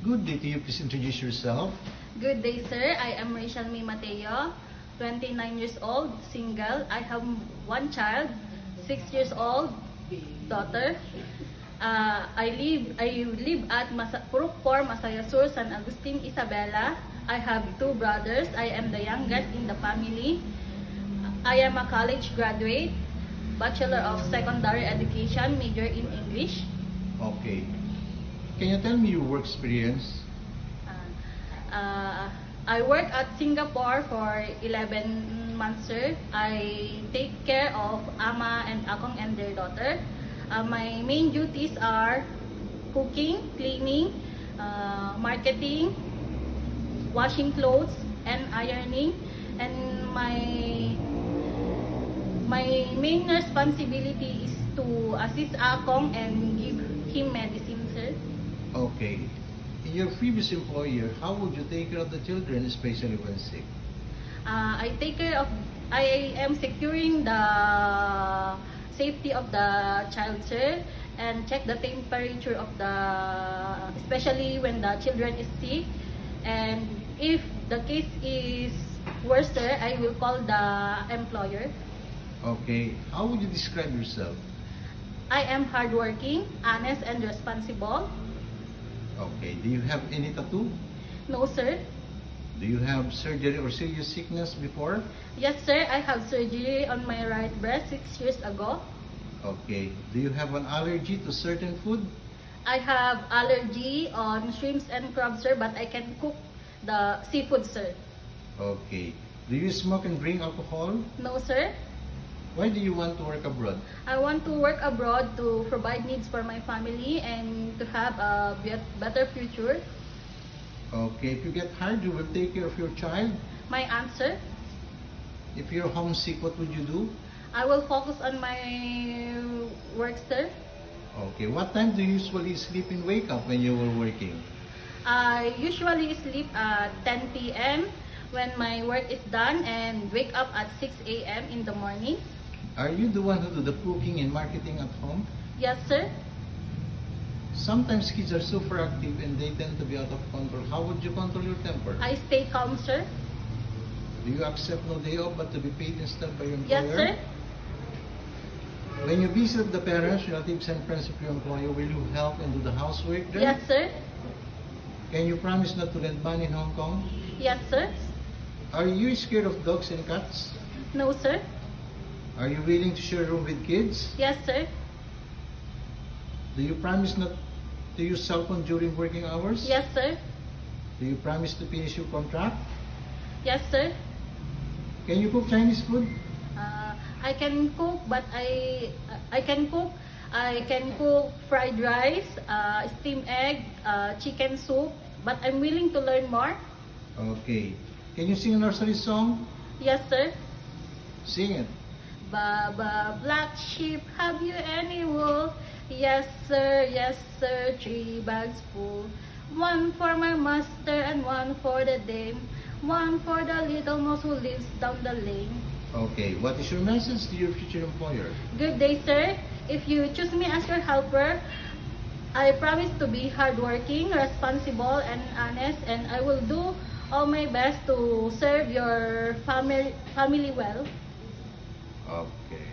Good day to you. Please introduce yourself. Good day, sir. I am Rachel May Mateo, 29 years old, single. I have one child, 6 years old, daughter. I live at Purok 4, Masaya Sur, San Agustin, Isabela. I have two brothers. I am the youngest in the family. I am a college graduate, Bachelor of Secondary Education, major in English. Okay. Can you tell me your work experience? I work at Singapore for 11 months, sir. I take care of Ama and Akong and their daughter. My main duties are cooking, cleaning, marketing, washing clothes, and ironing. And my main responsibility is to assist Akong and give him medicine, sir. Okay. In your previous employer, how would you take care of the children, especially when sick? I am securing the safety of the child, sir, and check the temperature of especially when the children is sick. And if the case is worse, sir, I will call the employer. Okay. How would you describe yourself? I am hardworking, honest, and responsible. Okay. Do you have any tattoo? No, sir. Do you have surgery or serious sickness before? Yes, sir. I have surgery on my right breast 6 years ago. Okay. Do you have an allergy to certain food? I have allergy on shrimps and crabs, sir, but I can cook the seafood, sir. Okay. Do you smoke and drink alcohol? No, sir. Why do you want to work abroad? I want to work abroad to provide needs for my family and to have a better future. Okay. If you get hired, you will take care of your child. My answer, If you're homesick, what would you do? I will focus on my work, sir. Okay. What time do you usually sleep and wake up when you were working? I usually sleep at 10 p.m. when my work is done and wake up at 6 a.m. in the morning. Are you the one who do the cooking and marketing at home? Yes, sir. Sometimes kids are super active and they tend to be out of control. How would you control your temper? I stay calm, sir. Do you accept no day off but to be paid instead by your employer? Yes, sir. When you visit the parents, relatives, and friends of your employer, will you help and do the housework there? Yes, sir. Can you promise not to lend money in Hong Kong? Yes, sir. Are you scared of dogs and cats? No, sir. Are you willing to share a room with kids? Yes, sir. Do you promise not to use cell phone during working hours? Yes, sir. Do you promise to finish your contract? Yes, sir. Can you cook Chinese food? I can cook, but I can cook. I can cook fried rice, steamed egg, chicken soup. But I'm willing to learn more. Okay. Can you sing a nursery song? Yes, sir. Sing it. Baba, black sheep, have you any wool? Yes, sir. Yes, sir. 3 bags full. One for my master and one for the dame. One for the little mouse who lives down the lane. Okay. What is your message to your future employer? Good day, sir. If you choose me as your helper, I promise to be hardworking, responsible, and honest, and I will do all my best to serve your family well. Okay.